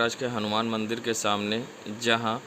प्रयागराज के हनुमान मंदिर के सामने, जहां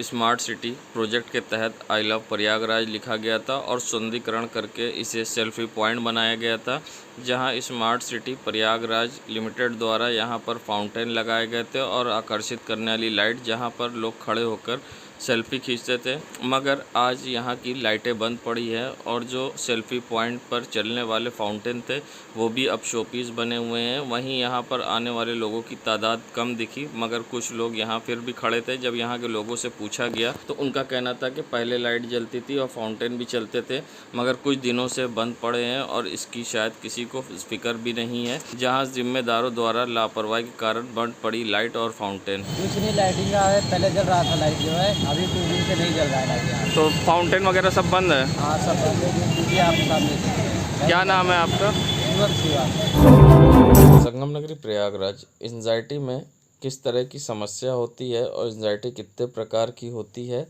स्मार्ट सिटी प्रोजेक्ट के तहत आई लव प्रयागराज लिखा गया था और सुंदरीकरण करके इसे सेल्फी पॉइंट बनाया गया था। जहां स्मार्ट सिटी प्रयागराज लिमिटेड द्वारा यहां पर फाउंटेन लगाए गए थे और आकर्षित करने वाली लाइट, जहां पर लोग खड़े होकर सेल्फी खींचते थे। मगर आज यहां की लाइटें बंद पड़ी है और जो सेल्फी पॉइंट पर चलने वाले फाउंटेन थे वो भी अब शोपीस बने हुए हैं। वहीं यहां पर आने वाले लोगों की तादाद कम दिखी, मगर कुछ लोग यहां फिर भी खड़े थे। जब यहां के लोगों से पूछा गया तो उनका कहना था कि पहले लाइट जलती थी और फाउंटेन भी चलते थे, मगर कुछ दिनों से बंद पड़े हैं और इसकी शायद किसी को फिक्र भी नहीं है। जहां जिम्मेदारों द्वारा लापरवाही के कारण बंद पड़ी लाइट और फाउंटेन। कुछ नहीं, लाइटिंग का है, पहले जल रहा था लाइट जो है, अभी 2 दिन से नहीं जल रहा है लाइट यहाँ। तो फाउंटेन वगैरह सब बंद है? हाँ सब बंद है, क्योंकि आप सामने। क्या नाम है आपका? शिवा। संगम नगरी प्रयागराज। एंजाइटी में किस तरह की समस्या होती है और एंजाइटी कितने प्रकार की होती है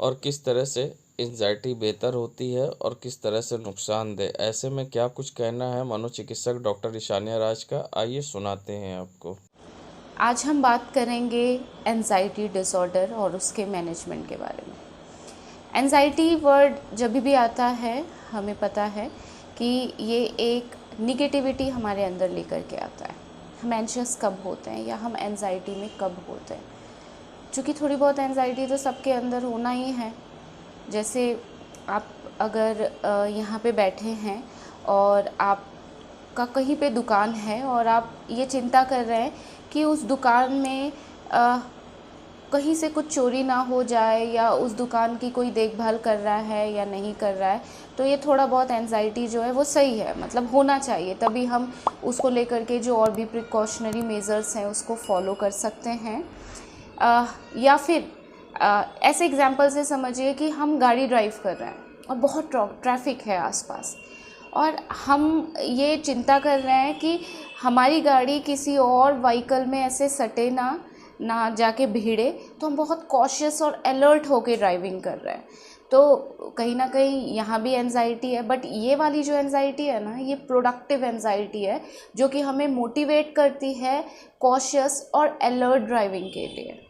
और किस तरह से एंजाइटी बेहतर होती है और किस तरह से नुकसानदेह, ऐसे में क्या कुछ कहना है मनोचिकित्सक डॉक्टर ईशानिया राज का, आइए सुनाते हैं आपको। आज हम बात करेंगे एंजाइटी डिसऑर्डर और उसके मैनेजमेंट के बारे में। एंजाइटी वर्ड जब भी आता है हमें पता है कि ये एक निगेटिविटी हमारे अंदर लेकर के आता है। हम एंशियस कब होते हैं या हम एंजाइटी में कब होते हैं? चूँकि थोड़ी बहुत एंजाइटी तो सबके अंदर होना ही है। जैसे आप अगर यहाँ पे बैठे हैं और आपका कहीं पे दुकान है और आप ये चिंता कर रहे हैं कि उस दुकान में कहीं से कुछ चोरी ना हो जाए या उस दुकान की कोई देखभाल कर रहा है या नहीं कर रहा है, तो ये थोड़ा बहुत एंजाइटी जो है वो सही है, मतलब होना चाहिए। तभी हम उसको लेकर के जो और भी प्रिकॉशनरी मेजर्स हैं उसको फॉलो कर सकते हैं। या फिर ऐसे एग्जांपल से समझिए कि हम गाड़ी ड्राइव कर रहे हैं और बहुत ट्रैफिक है आसपास और हम ये चिंता कर रहे हैं कि हमारी गाड़ी किसी और व्हीकल में ऐसे सटे ना जाके भिड़े, तो हम बहुत कॉशियस और अलर्ट होके ड्राइविंग कर रहे हैं। तो कहीं ना कहीं यहाँ भी एंजाइटी है, बट ये वाली जो एंजाइटी है ना, ये प्रोडक्टिव एंजाइटी है जो कि हमें मोटिवेट करती है कॉशियस और अलर्ट ड्राइविंग के लिए।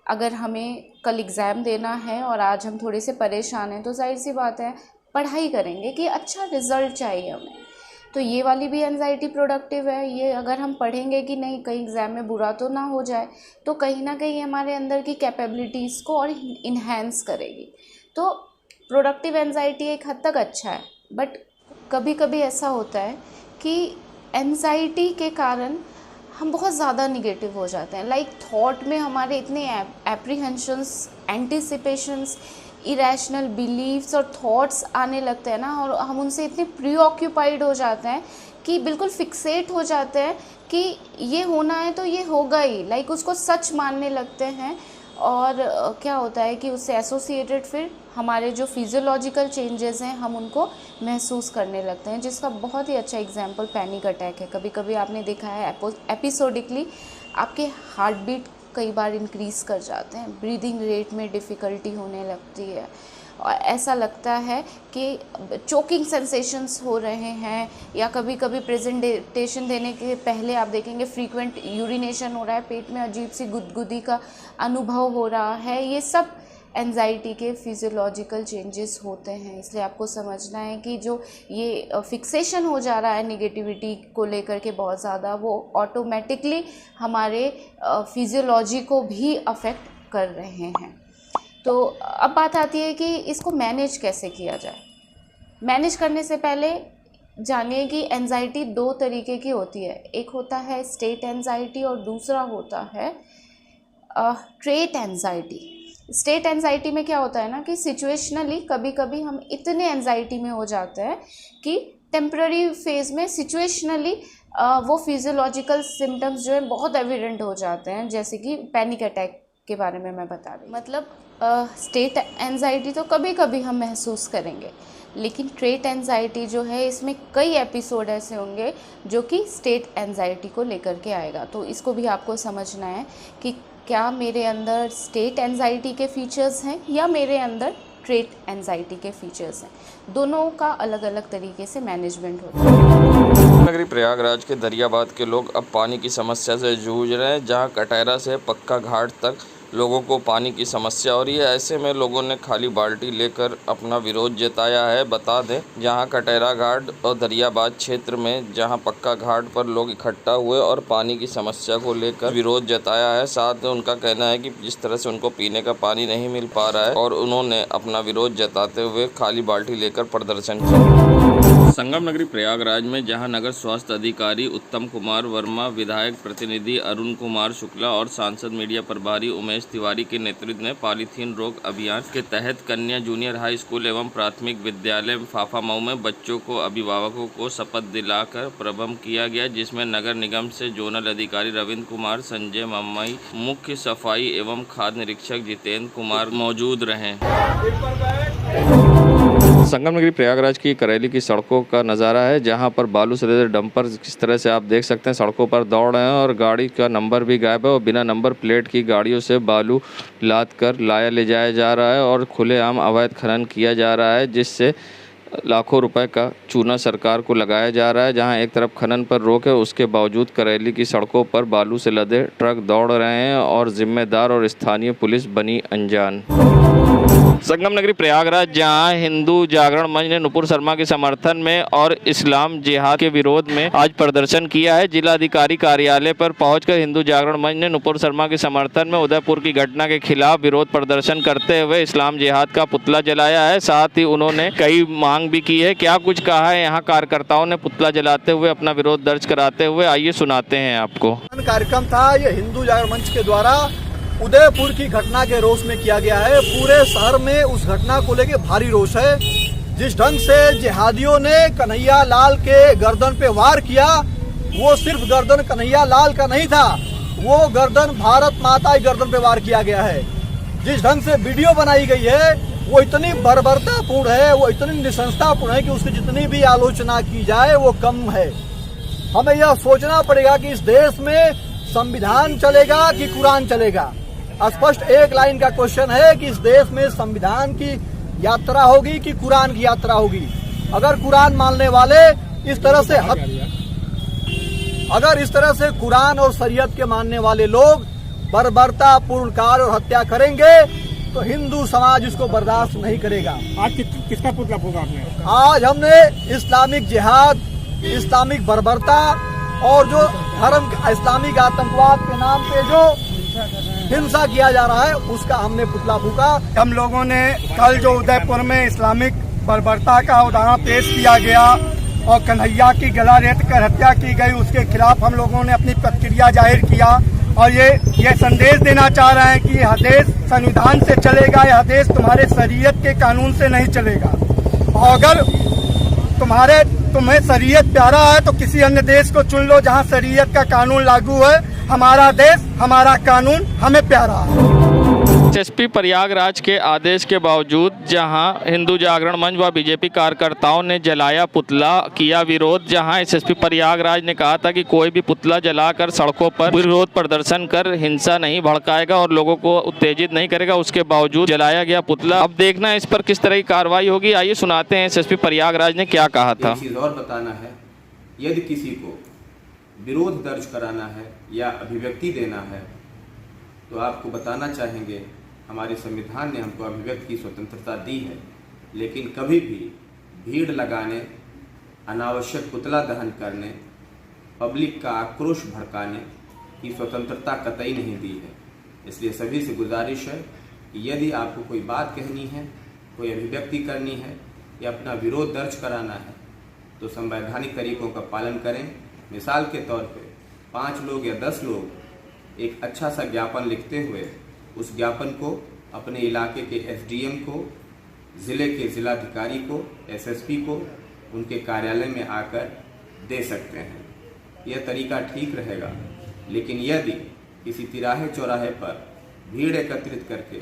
अगर हमें कल एग्ज़ाम देना है और आज हम थोड़े से परेशान हैं, तो जाहिर सी बात है पढ़ाई करेंगे कि अच्छा रिज़ल्ट चाहिए हमें। तो ये वाली भी एंजाइटी प्रोडक्टिव है। ये अगर हम पढ़ेंगे कि नहीं कहीं एग्ज़ाम में बुरा तो ना हो जाए, तो कहीं ना कहीं हमारे अंदर की कैपेबिलिटीज़ को और इन्हेंस करेगी। तो प्रोडक्टिव एंजाइटी एक हद तक अच्छा है, बट कभी कभी ऐसा होता है कि एंजाइटी के कारण हम बहुत ज़्यादा निगेटिव हो जाते हैं। लाइक थॉट में हमारे इतने एप्रीहेंशंस, एंटिसिपेशंस, इरेशनल बिलीव्स और थॉट्स आने लगते हैं ना, और हम उनसे इतने प्रीऑक्यूपाइड हो जाते हैं कि बिल्कुल फिक्सेट हो जाते हैं कि ये होना है तो ये होगा ही, लाइक उसको सच मानने लगते हैं। और क्या होता है कि उससे एसोसिएटेड फिर हमारे जो फिजियोलॉजिकल चेंजेस हैं हम उनको महसूस करने लगते हैं, जिसका बहुत ही अच्छा एग्जांपल पैनिक अटैक है। कभी कभी आपने देखा है एपिसोडिकली आपके हार्ट बीट कई बार इंक्रीज़ कर जाते हैं, ब्रीदिंग रेट में डिफ़िकल्टी होने लगती है और ऐसा लगता है कि चोकिंग सेंसेशंस हो रहे हैं, या कभी कभी प्रेजेंटेशन देने के पहले आप देखेंगे फ्रीक्वेंट यूरिनेशन हो रहा है, पेट में अजीब सी गुदगुदी का अनुभव हो रहा है। ये सब एंजाइटी के फिजियोलॉजिकल चेंजेस होते हैं। इसलिए आपको समझना है कि जो ये फिक्सेशन हो जा रहा है नेगेटिविटी को लेकर के बहुत ज़्यादा, वो ऑटोमेटिकली हमारे फिजियोलॉजी को भी अफेक्ट कर रहे हैं। तो अब बात आती है कि इसको मैनेज कैसे किया जाए। मैनेज करने से पहले जानिए कि एंजाइटी 2 तरीके की होती है। एक होता है स्टेट एंजाइटी और दूसरा होता है ट्रेट एंजाइटी। स्टेट एंजाइटी में क्या होता है ना कि सिचुएशनली कभी कभी हम इतने एंजाइटी में हो जाते हैं कि टेम्पररी फेज़ में सिचुएशनली वो फिजियोलॉजिकल सिम्टम्स जो है बहुत एविडेंट हो जाते हैं, जैसे कि पैनिक अटैक के बारे में मैं बता रही। मतलब स्टेट एंजाइटी तो कभी कभी हम महसूस करेंगे, लेकिन ट्रेट एंजाइटी जो है इसमें कई एपिसोड ऐसे होंगे जो कि स्टेट एंजाइटी को लेकर के आएगा। तो इसको भी आपको समझना है कि क्या मेरे अंदर स्टेट एंजाइटी के फीचर्स हैं या मेरे अंदर ट्रेट एंजाइटी के फीचर्स हैं। दोनों का अलग अलग तरीके से मैनेजमेंट होता है। नगरी प्रयागराज के दरियाबाद के लोग अब पानी की समस्या से जूझ रहे हैं, जहां कटहरा से पक्का घाट तक लोगों को पानी की समस्या हो रही है। ऐसे में लोगों ने खाली बाल्टी लेकर अपना विरोध जताया है। बता दें, जहां कटहरा घाट और दरियाबाद क्षेत्र में जहां पक्का घाट पर लोग इकट्ठा हुए और पानी की समस्या को लेकर विरोध जताया है। साथ में उनका कहना है कि जिस तरह से उनको पीने का पानी नहीं मिल पा रहा है और उन्होंने अपना विरोध जताते हुए खाली बाल्टी लेकर प्रदर्शन किया। संगम नगरी प्रयागराज में जहां नगर स्वास्थ्य अधिकारी उत्तम कुमार वर्मा, विधायक प्रतिनिधि अरुण कुमार शुक्ला और सांसद मीडिया प्रभारी उमेश तिवारी के नेतृत्व में पॉलीथीन रोक अभियान के तहत कन्या जूनियर हाई स्कूल एवं प्राथमिक विद्यालय फाफामऊ में बच्चों को अभिभावकों को शपथ दिलाकर प्रारंभ किया गया, जिसमें नगर निगम से जोनल अधिकारी रविंद्र कुमार, संजय मम्मई, मुख्य सफाई एवं खाद्य निरीक्षक जितेंद्र कुमार मौजूद रहे। संगम नगरी प्रयागराज की करेली की सड़कों का नज़ारा है, जहां पर बालू से लदे डंपर किस तरह से आप देख सकते हैं सड़कों पर दौड़ रहे हैं और गाड़ी का नंबर भी गायब है और बिना नंबर प्लेट की गाड़ियों से बालू लाद कर ले जाया जा रहा है और खुलेआम अवैध खनन किया जा रहा है, जिससे लाखों रुपए का चूना सरकार को लगाया जा रहा है। जहां एक तरफ खनन पर रोक है, उसके बावजूद करेली की सड़कों पर बालू से लदे ट्रक दौड़ रहे हैं और जिम्मेदार और स्थानीय पुलिस बनी अनजान। संगम नगरी प्रयागराज जहां हिंदू जागरण मंच ने नुपुर शर्मा के समर्थन में और इस्लाम जिहाद के विरोध में आज प्रदर्शन किया है। जिलाधिकारी कार्यालय पर पहुंचकर हिंदू जागरण मंच ने नुपुर शर्मा के समर्थन में उदयपुर की घटना के खिलाफ विरोध प्रदर्शन करते हुए इस्लाम जिहाद का पुतला जलाया है। साथ ही उन्होंने कई मांग भी की है। क्या कुछ कहा है यहाँ कार्यकर्ताओं ने पुतला जलाते हुए अपना विरोध दर्ज कराते हुए, आइए सुनाते हैं आपको। कार्यक्रम था ये हिंदू जागरण मंच के द्वारा उदयपुर की घटना के रोष में किया गया है। पूरे शहर में उस घटना को लेकर भारी रोष है। जिस ढंग से जिहादियों ने कन्हैया लाल के गर्दन पे वार किया, वो सिर्फ गर्दन कन्हैया लाल का नहीं था, वो गर्दन भारत माता की गर्दन पे वार किया गया है। जिस ढंग से वीडियो बनाई गई है वो इतनी बर्बरतापूर्ण है, वो इतनी निशंसतापूर्ण है कि उसकी जितनी भी आलोचना की जाए वो कम है। हमें यह सोचना पड़ेगा कि इस देश में संविधान चलेगा कि कुरान चलेगा। स्पष्ट एक लाइन का क्वेश्चन है कि इस देश में संविधान की यात्रा होगी कि कुरान की यात्रा होगी। अगर कुरान मानने वाले इस तरह से कुरान और शरीयत के मानने वाले लोग बर्बरतापूर्ण कार्य और हत्या करेंगे तो हिंदू समाज इसको बर्दाश्त नहीं करेगा। आज किसका पुतला फूंका आपने? आज हमने इस्लामिक जिहाद, इस्लामिक बर्बरता और जो धर्म इस्लामिक आतंकवाद के नाम पे जो हिंसा किया जा रहा है उसका हमने पुतला फूंका। हम लोगों ने कल जो उदयपुर में इस्लामिक बर्बरता का उदाहरण पेश किया गया और कन्हैया की गला रेत कर हत्या की गई, उसके खिलाफ हम लोगों ने अपनी प्रतिक्रिया जाहिर किया और ये संदेश देना चाह रहे हैं कि यह देश संविधान से चलेगा, यह देश तुम्हारे शरीयत के कानून से नहीं चलेगा। और अगर तुम्हें शरीयत प्यारा है तो किसी अन्य देश को चुन लो जहां शरीयत का कानून लागू है। हमारा देश, हमारा कानून हमें प्यारा है। एसएसपी प्रयागराज के आदेश के बावजूद जहां हिंदू जागरण मंच व बीजेपी कार्यकर्ताओं ने जलाया पुतला, किया विरोध। जहां एसएसपी प्रयागराज ने कहा था कि कोई भी पुतला जलाकर सड़कों पर विरोध प्रदर्शन कर हिंसा नहीं भड़काएगा और लोगों को उत्तेजित नहीं करेगा, उसके बावजूद जलाया गया पुतला। अब देखना है इस पर किस तरह की कार्रवाई होगी। आइए सुनाते हैं एसएसपी प्रयागराज ने क्या कहा था। एक चीज़ और बताना है, यदि किसी को विरोध दर्ज कराना है या अभिव्यक्ति देना है तो आपको बताना चाहेंगे हमारे संविधान ने हमको अभिव्यक्ति की स्वतंत्रता दी है, लेकिन कभी भी भीड़ लगाने, अनावश्यक पुतला दहन करने, पब्लिक का आक्रोश भड़काने की स्वतंत्रता कतई नहीं दी है। इसलिए सभी से गुजारिश है कि यदि आपको कोई बात कहनी है, कोई अभिव्यक्ति करनी है या अपना विरोध दर्ज कराना है तो संवैधानिक तरीकों का पालन करें। मिसाल के तौर पे 5 लोग या 10 लोग एक अच्छा सा ज्ञापन लिखते हुए उस ज्ञापन को अपने इलाके के एसडीएम को, ज़िले के ज़िलाधिकारी को, एसएसपी को उनके कार्यालय में आकर दे सकते हैं। यह तरीका ठीक रहेगा। लेकिन यदि किसी तिराहे चौराहे पर भीड़ एकत्रित करके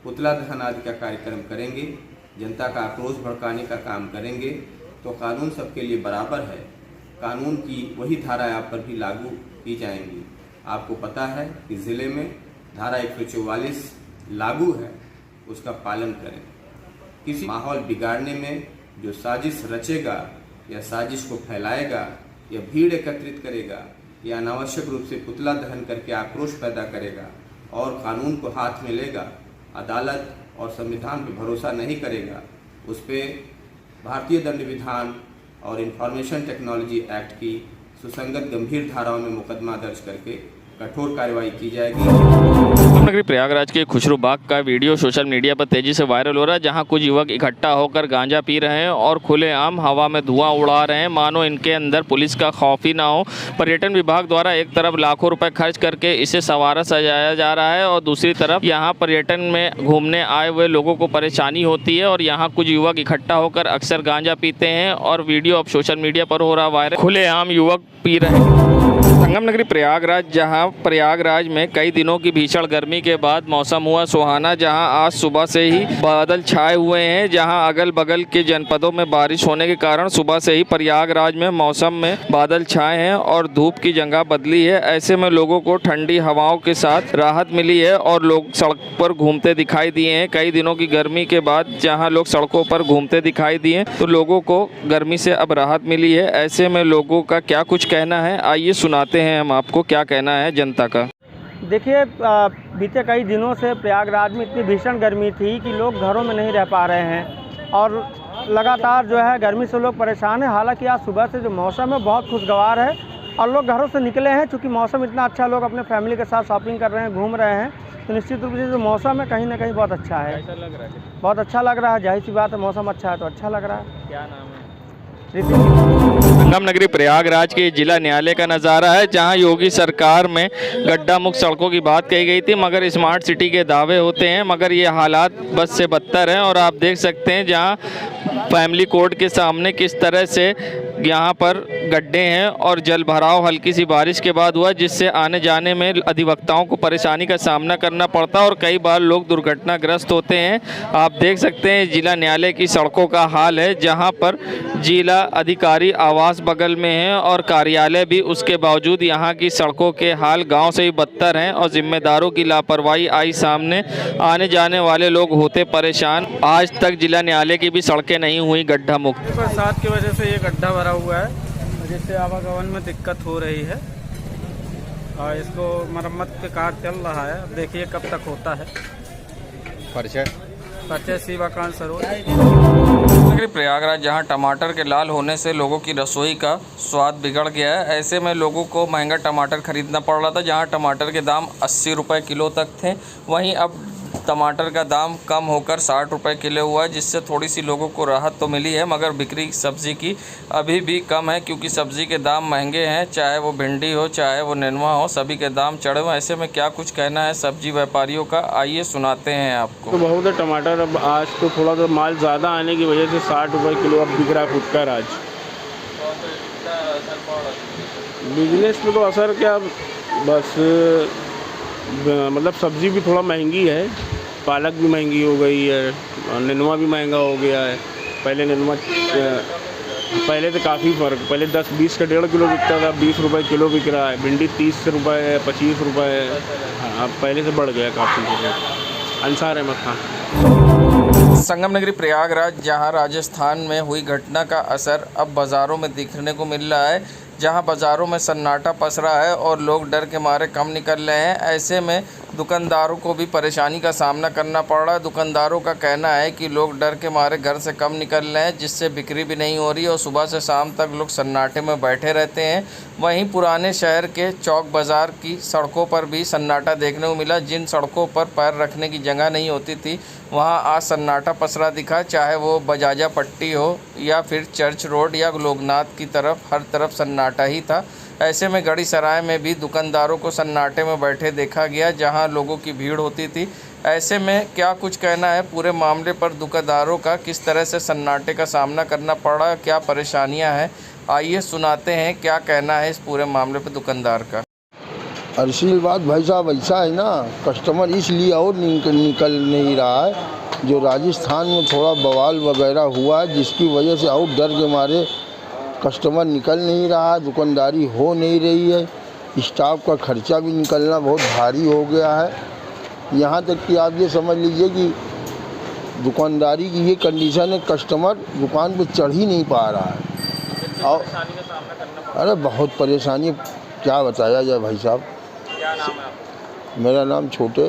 पुतला दहन आदि का कार्यक्रम करेंगे, जनता का आक्रोश भड़काने का काम करेंगे तो कानून सबके लिए बराबर है। कानून की वही धाराएं आप पर भी लागू की जाएंगी। आपको पता है कि ज़िले में धारा 144 लागू है, उसका पालन करें। किसी माहौल बिगाड़ने में जो साजिश रचेगा या साजिश को फैलाएगा यह भीड़ एकत्रित करेगा या अनावश्यक रूप से पुतला दहन करके आक्रोश पैदा करेगा और कानून को हाथ में लेगा, अदालत और संविधान पर भरोसा नहीं करेगा, उस पर भारतीय दंड विधान और इंफॉर्मेशन टेक्नोलॉजी एक्ट की सुसंगत गंभीर धाराओं में मुकदमा दर्ज करके कठोर कार्रवाई की जाएगी। नगरी प्रयागराज के खुशरू बाग का वीडियो सोशल मीडिया पर तेजी से वायरल हो रहा है, जहां कुछ युवक इकट्ठा होकर गांजा पी रहे हैं और खुलेआम हवा में धुआं उड़ा रहे हैं, मानो इनके अंदर पुलिस का खौफ ही ना हो। पर्यटन विभाग द्वारा एक तरफ लाखों रुपए खर्च करके इसे संवारा सजाया जा रहा है और दूसरी तरफ यहां पर्यटन में घूमने आए हुए लोगों को परेशानी होती है और यहाँ कुछ युवक इकट्ठा होकर अक्सर गांजा पीते हैं और वीडियो अब सोशल मीडिया पर हो रहा वायरल, खुलेआम युवक पी रहे हैं। संगम नगरी प्रयागराज, जहां प्रयागराज में कई दिनों की भीषण गर्मी के बाद मौसम हुआ सुहाना, जहां आज सुबह से ही बादल छाए हुए हैं, जहां अगल बगल के जनपदों में बारिश होने के कारण सुबह से ही प्रयागराज में मौसम में बादल छाए हैं और धूप की जगह बदली है। ऐसे में लोगों को ठंडी हवाओं के साथ राहत मिली है और लोग सड़क पर घूमते दिखाई दिए हैं। कई दिनों की गर्मी के बाद जहाँ लोग सड़कों पर घूमते दिखाई दिए तो लोगों को गर्मी से अब राहत मिली है। ऐसे में लोगों का क्या कुछ कहना है, आइए सुनाते हैं हम आपको क्या कहना है जनता का। देखिए, बीते कई दिनों से प्रयागराज में इतनी भीषण गर्मी थी कि लोग घरों में नहीं रह पा रहे हैं और लगातार जो है गर्मी से लोग परेशान हैं। हालांकि आज सुबह से जो मौसम है बहुत खुशगवार है और लोग घरों से निकले हैं। चूँकि मौसम इतना अच्छा, लोग अपने फैमिली के साथ शॉपिंग कर रहे हैं, घूम रहे हैं, तो निश्चित रूप से जो मौसम है कहीं ना कहीं बहुत अच्छा है। कैसा लग रहा है? बहुत अच्छा लग रहा है, जाहिर सी बात है, मौसम अच्छा है तो अच्छा लग रहा है। क्या नाम है? ऋतिक। संगम नगरी प्रयागराज के जिला न्यायालय का नज़ारा है, जहां योगी सरकार में गड्ढा मुक्त सड़कों की बात कही गई थी, मगर स्मार्ट सिटी के दावे होते हैं, मगर ये हालात बस से बदतर हैं। और आप देख सकते हैं जहां फैमिली कोर्ट के सामने किस तरह से यहाँ पर गड्ढे हैं और जल भराव हल्की सी बारिश के बाद हुआ, जिससे आने जाने में अधिवक्ताओं को परेशानी का सामना करना पड़ता है और कई बार लोग दुर्घटनाग्रस्त होते हैं। आप देख सकते हैं जिला न्यायालय की सड़कों का हाल है, जहाँ पर जिला अधिकारी आवास बगल में है और कार्यालय भी, उसके बावजूद यहाँ की सड़कों के हाल गांव से ही बदतर हैं और जिम्मेदारों की लापरवाही आई सामने। आने जाने वाले लोग होते परेशान। आज तक जिला न्यायालय की भी सड़कें नहीं हुई गड्ढा मुक्त। बरसात की वजह से ये गड्ढा भरा हुआ है, जिससे आवागमन में दिक्कत हो रही है और इसको मरम्मत के कार्य चल रहा है। अब देखिए कब तक होता है। परिचय शिवाकांत सरोज। नगरी प्रयागराज, जहां टमाटर के लाल होने से लोगों की रसोई का स्वाद बिगड़ गया है। ऐसे में लोगों को महंगा टमाटर खरीदना पड़ रहा था। जहां टमाटर के दाम 80 रुपये किलो तक थे, वहीं अब टमाटर का दाम कम होकर 60 रुपये किलो हुआ है, जिससे थोड़ी सी लोगों को राहत तो मिली है, मगर बिक्री सब्ज़ी की अभी भी कम है, क्योंकि सब्ज़ी के दाम महंगे हैं। चाहे वो भिंडी हो, चाहे वो नेनुआ हो, सभी के दाम चढ़े हुए। ऐसे में क्या कुछ कहना है सब्जी व्यापारियों का, आइए सुनाते हैं आपको। तो बहुत है टमाटर, अब आज तो थोड़ा सा माल ज़्यादा आने की वजह से 60 रुपये किलो अब बिक रहा है फुटकर आज। बिजनेस पे तो असर क्या, बस मतलब सब्ज़ी भी थोड़ा महंगी है, पालक भी महंगी हो गई है और नेनुआ भी महंगा हो गया है। पहले नेनुआ पहले तो काफ़ी फ़र्क, पहले 10-20 का 1.5 किलो बिकता था, 20 रुपये किलो बिक रहा है। भिंडी 30 रुपये है, 25 रुपये है। अब पहले से बढ़ गया काफ़ी। अंसार अहमद खान। संगम नगरी प्रयागराज, जहां राजस्थान में हुई घटना का असर अब बाज़ारों में दिखने को मिल रहा है, जहां बाज़ारों में सन्नाटा पसरा है और लोग डर के मारे कम निकल रहे हैं। ऐसे में दुकानदारों को भी परेशानी का सामना करना पड़ रहा है। दुकानदारों का कहना है कि लोग डर के मारे घर से कम निकल रहे हैं, जिससे बिक्री भी नहीं हो रही और सुबह से शाम तक लोग सन्नाटे में बैठे रहते हैं। वहीं पुराने शहर के चौक बाज़ार की सड़कों पर भी सन्नाटा देखने को मिला। जिन सड़कों पर पैर रखने की जगह नहीं होती थी, वहां आज सन्नाटा पसरा दिखा, चाहे वो बजाजा पट्टी हो या फिर चर्च रोड या लोकनाथ की तरफ, हर तरफ सन्नाटा ही था। ऐसे में गढ़ी सराय में भी दुकानदारों को सन्नाटे में बैठे देखा गया, जहां लोगों की भीड़ होती थी। ऐसे में क्या कुछ कहना है पूरे मामले पर दुकानदारों का, किस तरह से सन्नाटे का सामना करना पड़ा, क्या परेशानियां हैं, आइए सुनाते हैं क्या कहना है इस पूरे मामले पर दुकानदार का। असल बात भाई साहब ऐसा है ना, कस्टमर इसलिए और निकल नहीं रहा है, जो राजस्थान में थोड़ा बवाल वगैरह हुआ है, जिसकी वजह से और डर के मारे कस्टमर निकल नहीं रहा, दुकानदारी हो नहीं रही है, स्टाफ का खर्चा भी निकलना बहुत भारी हो गया है। यहाँ तक कि आप ये समझ लीजिए कि दुकानदारी की ये कंडीशन है, कस्टमर दुकान पे चढ़ ही नहीं पा रहा है। परेशानी का सामना करना पड़ा? अरे बहुत परेशानी, क्या बताया जाए भाई साहब। क्या नाम है आपका? मेरा नाम छोटे